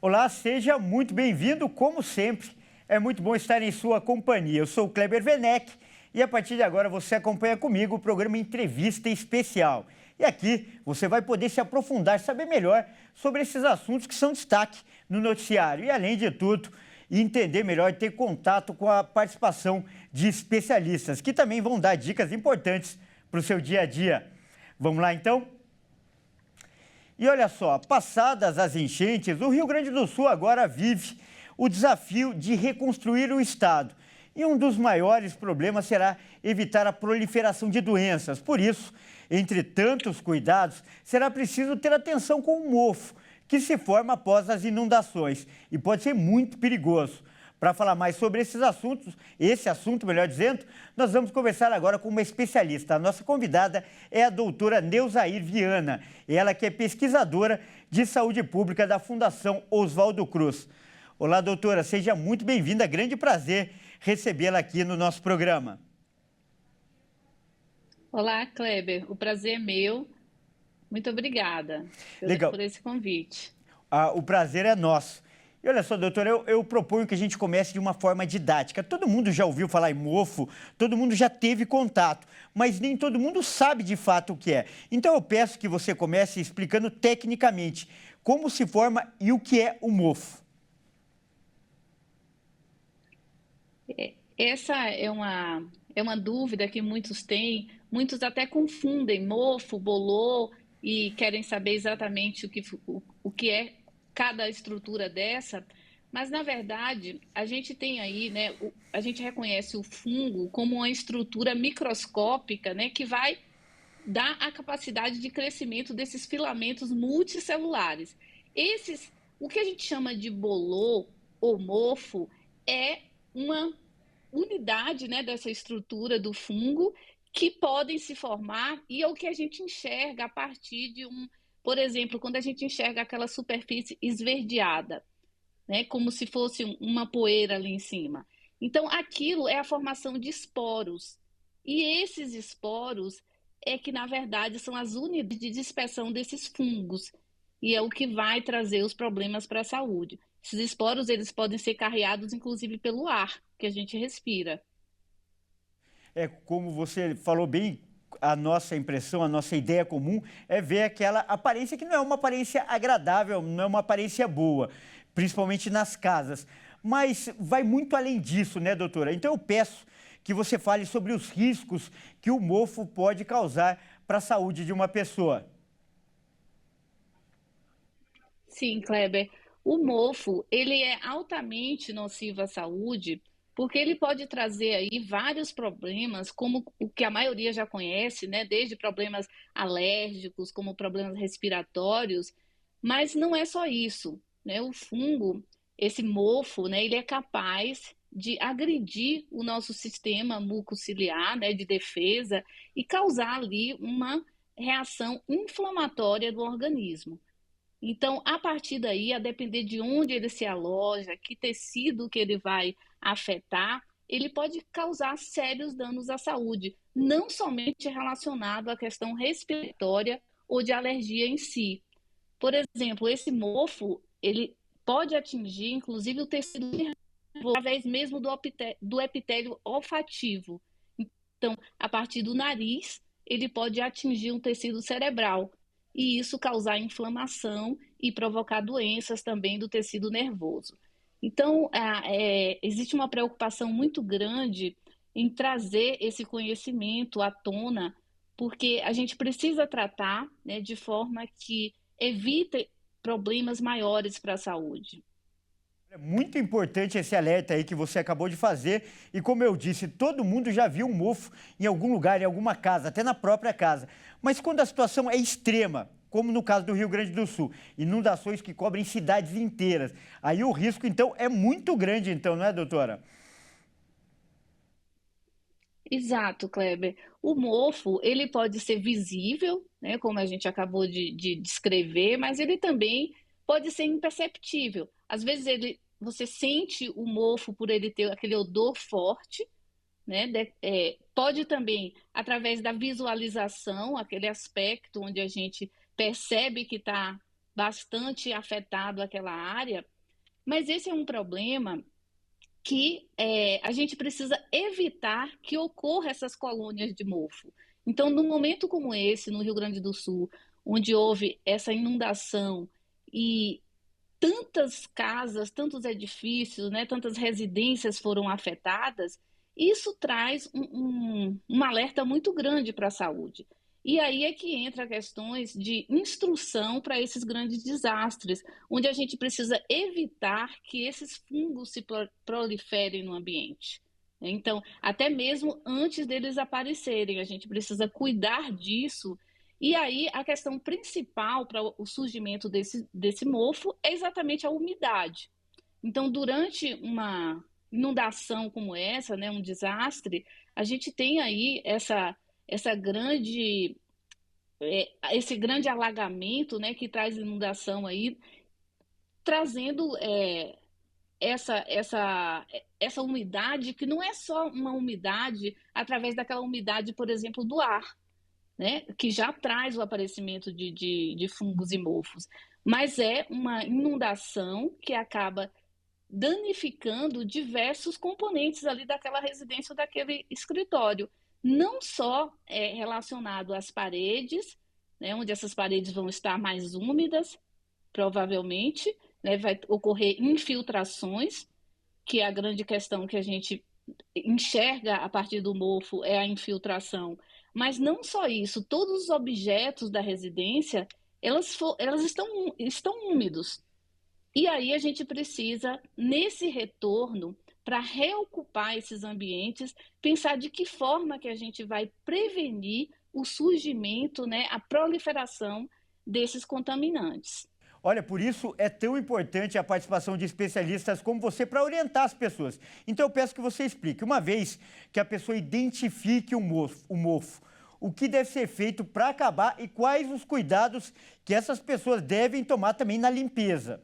Olá, seja muito bem-vindo, como sempre. É muito bom estar em sua companhia. Eu sou o Kleber Werneck e a partir de agora você acompanha comigo o programa Entrevista Especial. E aqui você vai poder se aprofundar, saber melhor sobre esses assuntos que são destaque no noticiário. E além de tudo, entender melhor e ter contato com a participação de especialistas, que também vão dar dicas importantes para o seu dia a dia. Vamos lá então? E olha só, passadas as enchentes, o Rio Grande do Sul agora vive o desafio de reconstruir o estado. E um dos maiores problemas será evitar a proliferação de doenças. Por isso, entre tantos cuidados, será preciso ter atenção com o mofo, que se forma após as inundações e pode ser muito perigoso. Para falar mais sobre esse assunto, melhor dizendo, nós vamos conversar agora com uma especialista. A nossa convidada é a doutora Neuzair Viana, ela que é pesquisadora de saúde pública da Fundação Oswaldo Cruz. Olá, doutora, seja muito bem-vinda, grande prazer recebê-la aqui no nosso programa. Olá, Kleber, o prazer é meu. Muito obrigada por esse convite. O prazer é nosso. E olha só, doutora, eu proponho que a gente comece de uma forma didática. Todo mundo já ouviu falar em mofo, todo mundo já teve contato, mas nem todo mundo sabe de fato o que é. Então eu peço que você comece explicando tecnicamente como se forma e o que é o mofo. Essa é uma dúvida que muitos têm, muitos até confundem mofo, bolor e querem saber exatamente o que é cada estrutura dessa, mas na verdade a gente tem aí, né, a gente reconhece o fungo como uma estrutura microscópica, né, que vai dar a capacidade de crescimento desses filamentos multicelulares. O que a gente chama de bolor ou mofo é uma unidade, né, dessa estrutura do fungo que podem se formar e é o que a gente enxerga a partir de por exemplo, quando a gente enxerga aquela superfície esverdeada, né, como se fosse uma poeira ali em cima. Então, aquilo é a formação de esporos. E esses esporos é que, na verdade, são as unidades de dispersão desses fungos. E é o que vai trazer os problemas para a saúde. Esses esporos, eles podem ser carreados, inclusive, pelo ar que a gente respira. É como você falou bem, a nossa impressão, a nossa ideia comum é ver aquela aparência que não é uma aparência agradável, não é uma aparência boa, principalmente nas casas. Mas vai muito além disso, né, doutora? Então eu peço que você fale sobre os riscos que o mofo pode causar para a saúde de uma pessoa. Sim, Kleber. O mofo, ele é altamente nocivo à saúde, porque ele pode trazer aí vários problemas, como o que a maioria já conhece, né? Desde problemas alérgicos, como problemas respiratórios, mas não é só isso, né? O fungo, esse mofo, né? Ele é capaz de agredir o nosso sistema mucociliar, né? De defesa e causar ali uma reação inflamatória do organismo. Então, a partir daí, a depender de onde ele se aloja, que tecido que ele vai afetar, ele pode causar sérios danos à saúde, não somente relacionado à questão respiratória ou de alergia em si. Por exemplo, esse mofo, ele pode atingir, inclusive, o tecido nervoso, através mesmo do epitélio olfativo. Então, a partir do nariz, ele pode atingir um tecido cerebral e isso causar inflamação e provocar doenças também do tecido nervoso. Então, existe uma preocupação muito grande em trazer esse conhecimento à tona, porque a gente precisa tratar, né, de forma que evite problemas maiores para a saúde. É muito importante esse alerta aí que você acabou de fazer e como eu disse, todo mundo já viu um mofo em algum lugar, em alguma casa, até na própria casa. Mas quando a situação é extrema, como no caso do Rio Grande do Sul, inundações que cobrem cidades inteiras, aí o risco então é muito grande então, não é, doutora? Exato, Kleber. O mofo, ele pode ser visível, né, como a gente acabou de descrever, mas ele também pode ser imperceptível. Às vezes você sente o mofo por ele ter aquele odor forte, né? Pode também, através da visualização, aquele aspecto onde a gente percebe que está bastante afetado aquela área, Mas esse é um problema que a gente precisa evitar que ocorra essas colônias de mofo. Então, num momento como esse, no Rio Grande do Sul, onde houve essa inundação e tantas casas, tantos edifícios, né, tantas residências foram afetadas, isso traz um alerta muito grande para a saúde. E aí é que entra questões de instrução para esses grandes desastres, onde a gente precisa evitar que esses fungos se proliferem no ambiente. Então, até mesmo antes deles aparecerem, a gente precisa cuidar disso. E aí, a questão principal para o surgimento desse mofo é exatamente a umidade. Então, durante uma inundação como essa, né, um desastre, a gente tem aí essa grande, esse grande alagamento, né, que traz inundação aí, trazendo essa umidade, que não é só uma umidade através daquela umidade, por exemplo, do ar, né, que já traz o aparecimento de fungos e mofos, mas é uma inundação que acaba danificando diversos componentes ali daquela residência, daquele escritório, não só relacionado às paredes, né, onde essas paredes vão estar mais úmidas, provavelmente, né, vai ocorrer infiltrações, que é a grande questão que a gente enxerga a partir do mofo é a infiltração. Mas não só isso, todos os objetos da residência, elas estão úmidos. E aí a gente precisa, nesse retorno, para reocupar esses ambientes, pensar de que forma que a gente vai prevenir o surgimento, né, a proliferação desses contaminantes. Olha, por isso é tão importante a participação de especialistas como você para orientar as pessoas. Então eu peço que você explique, uma vez que a pessoa identifique o mofo, o que deve ser feito para acabar e quais os cuidados que essas pessoas devem tomar também na limpeza.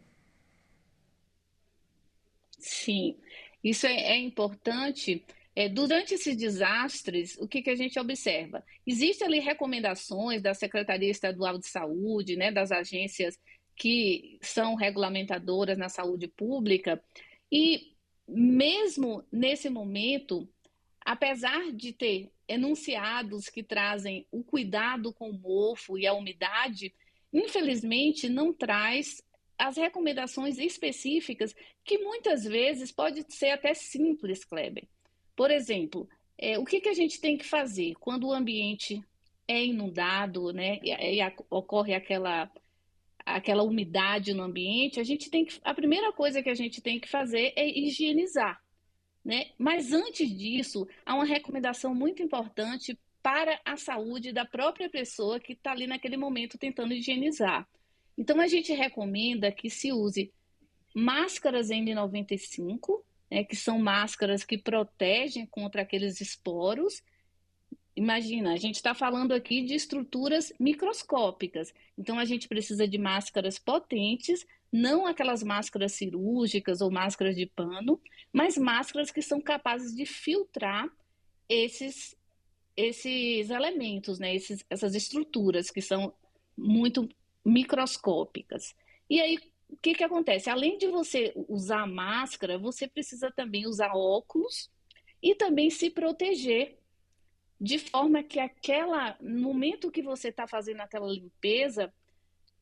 Sim, isso é importante. Durante esses desastres, o que a gente observa? Existem ali recomendações da Secretaria Estadual de Saúde, né, das agências que são regulamentadoras na saúde pública, e mesmo nesse momento, apesar de ter enunciados que trazem o cuidado com o mofo e a umidade, infelizmente não traz as recomendações específicas que muitas vezes pode ser até simples, Kleber. Por exemplo, o que a gente tem que fazer quando o ambiente é inundado, né, e ocorre aquela umidade no ambiente? A primeira coisa que a gente tem que fazer é higienizar, né? Mas antes disso, há uma recomendação muito importante para a saúde da própria pessoa que está ali naquele momento tentando higienizar. Então, a gente recomenda que se use máscaras N95, né, que são máscaras que protegem contra aqueles esporos. Imagina, a gente está falando aqui de estruturas microscópicas, então a gente precisa de máscaras potentes, não aquelas máscaras cirúrgicas ou máscaras de pano, mas máscaras que são capazes de filtrar esses, esses elementos, né? Essas estruturas que são muito microscópicas. E aí, o que acontece? Além de você usar máscara, você precisa também usar óculos e também se proteger de forma que no momento que você está fazendo aquela limpeza,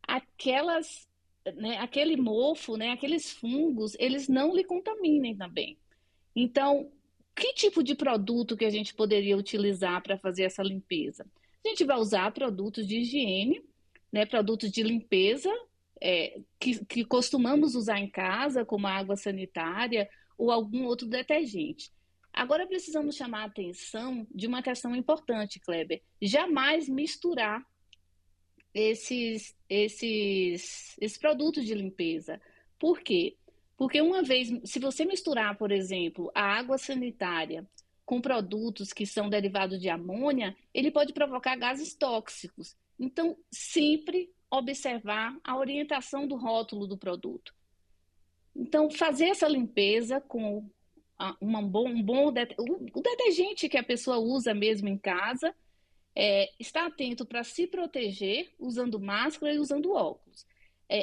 aquelas, né, aquele mofo, né, aqueles fungos, eles não lhe contaminem também. Então, que tipo de produto que a gente poderia utilizar para fazer essa limpeza? A gente vai usar produtos de higiene, né, produtos de limpeza, que costumamos usar em casa, como a água sanitária ou algum outro detergente. Agora precisamos chamar a atenção de uma questão importante, Kleber. Jamais misturar esses produtos de limpeza. Por quê? Porque uma vez, se você misturar, por exemplo, a água sanitária com produtos que são derivados de amônia, ele pode provocar gases tóxicos. Então, sempre observar a orientação do rótulo do produto. Então, fazer essa limpeza com o detergente que a pessoa usa mesmo em casa, estar atento para se proteger usando máscara e usando óculos.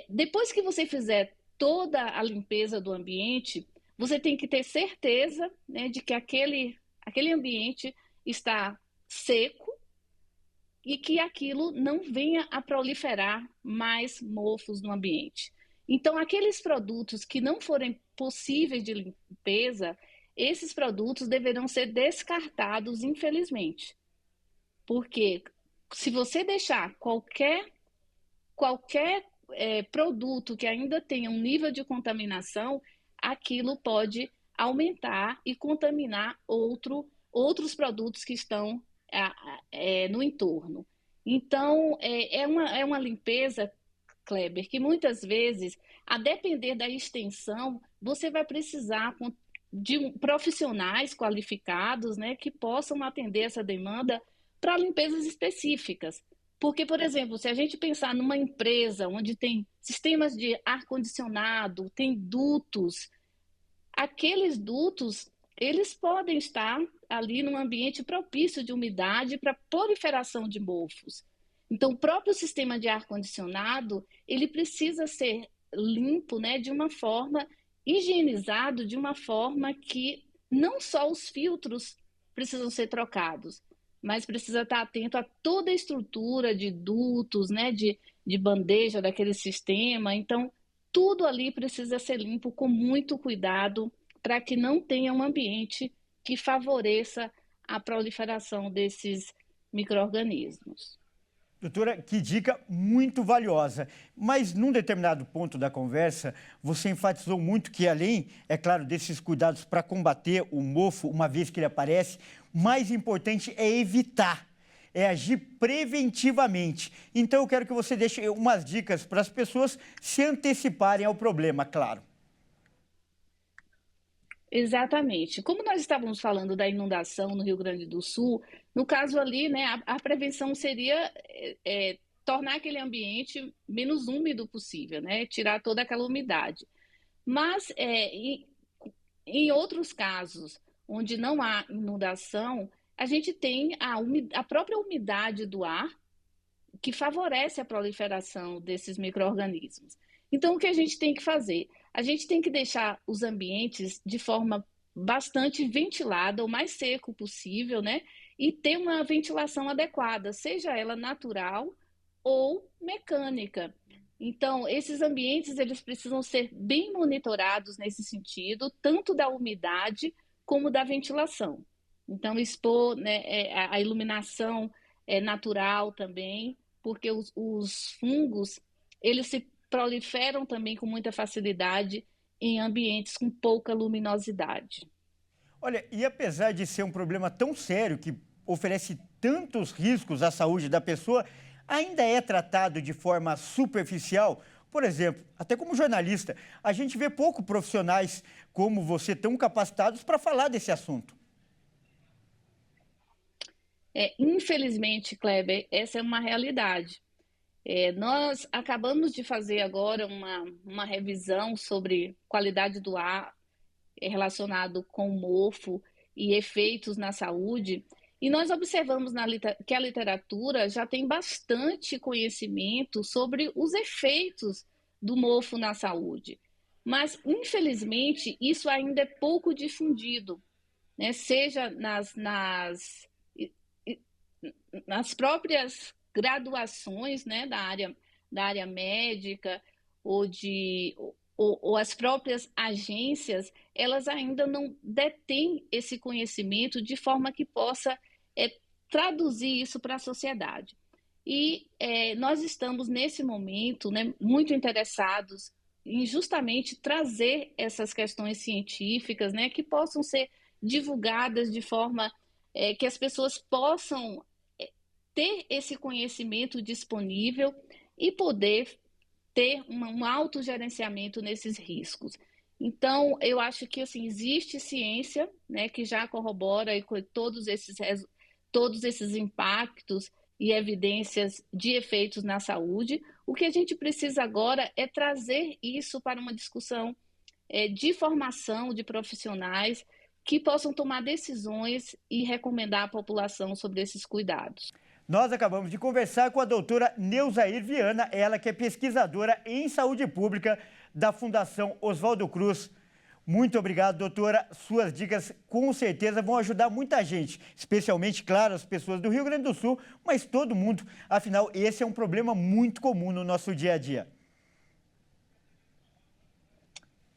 Depois que você fizer toda a limpeza do ambiente, você tem que ter certeza, né, de que aquele ambiente está seco e que aquilo não venha a proliferar mais mofos no ambiente. Então, aqueles produtos que não forem possíveis de limpeza, esses produtos deverão ser descartados, infelizmente. Porque se você deixar qualquer produto que ainda tenha um nível de contaminação, aquilo pode aumentar e contaminar outros produtos que estão no entorno. Então, é uma limpeza, Kleber, que muitas vezes, a depender da extensão, você vai precisar de profissionais qualificados, né, que possam atender essa demanda para limpezas específicas. Porque, por exemplo, se a gente pensar numa empresa onde tem sistemas de ar-condicionado, tem dutos, aqueles dutos, eles podem estar ali num ambiente propício de umidade para proliferação de mofos. Então, o próprio sistema de ar-condicionado, ele precisa ser limpo, né, de uma forma, higienizado de uma forma que não só os filtros precisam ser trocados, mas precisa estar atento a toda a estrutura de dutos, né, de bandeja daquele sistema. Então, tudo ali precisa ser limpo com muito cuidado para que não tenha um ambiente que favoreça a proliferação desses micro-organismos. Doutora, que dica muito valiosa. Mas num determinado ponto da conversa, você enfatizou muito que, além, é claro, desses cuidados para combater o mofo, uma vez que ele aparece, mais importante é evitar, é agir preventivamente. Então, eu quero que você deixe umas dicas para as pessoas se anteciparem ao problema, claro. Exatamente. Como nós estávamos falando da inundação no Rio Grande do Sul, no caso ali, né, a prevenção seria tornar aquele ambiente menos úmido possível, né, tirar toda aquela umidade. Mas em outros casos, onde não há inundação, a gente tem a própria umidade do ar que favorece a proliferação desses micro-organismos. Então, o que a gente tem que fazer? A gente tem que deixar os ambientes de forma bastante ventilada, o mais seco possível, né? E ter uma ventilação adequada, seja ela natural ou mecânica. Então, esses ambientes, eles precisam ser bem monitorados nesse sentido, tanto da umidade como da ventilação. Então, expor, né, a iluminação natural também, porque os fungos, eles se proliferam também com muita facilidade em ambientes com pouca luminosidade. Olha, e apesar de ser um problema tão sério que oferece tantos riscos à saúde da pessoa, ainda é tratado de forma superficial. Por exemplo, até como jornalista, a gente vê pouco profissionais como você tão capacitados para falar desse assunto. Infelizmente, Kleber, essa é uma realidade. Nós acabamos de fazer agora uma revisão sobre qualidade do ar relacionado com mofo e efeitos na saúde, e nós observamos que a literatura já tem bastante conhecimento sobre os efeitos do mofo na saúde. Mas, infelizmente, isso ainda é pouco difundido, né? Seja nas próprias graduações, né, da área médica ou as próprias agências, elas ainda não detêm esse conhecimento de forma que possa traduzir isso para a sociedade. E nós estamos, nesse momento, né, muito interessados em justamente trazer essas questões científicas, né, que possam ser divulgadas de forma que as pessoas possam ter esse conhecimento disponível e poder ter um autogerenciamento nesses riscos. Então, eu acho que assim, existe ciência, né, que já corrobora todos esses impactos e evidências de efeitos na saúde. O que a gente precisa agora é trazer isso para uma discussão de formação de profissionais que possam tomar decisões e recomendar à população sobre esses cuidados. Nós acabamos de conversar com a doutora Neuzair Viana, ela que é pesquisadora em saúde pública da Fundação Oswaldo Cruz. Muito obrigado, doutora. Suas dicas com certeza vão ajudar muita gente, especialmente, claro, as pessoas do Rio Grande do Sul, mas todo mundo. Afinal, esse é um problema muito comum no nosso dia a dia.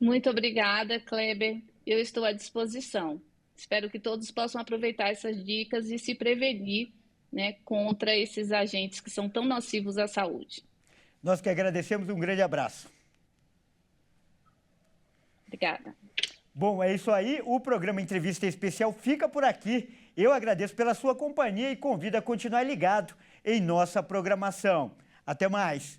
Muito obrigada, Kleber. Eu estou à disposição. Espero que todos possam aproveitar essas dicas e se prevenir, né, contra esses agentes que são tão nocivos à saúde. Nós que agradecemos, um grande abraço. Obrigada. Bom, é isso aí. O programa Entrevista Especial fica por aqui. Eu agradeço pela sua companhia e convido a continuar ligado em nossa programação. Até mais.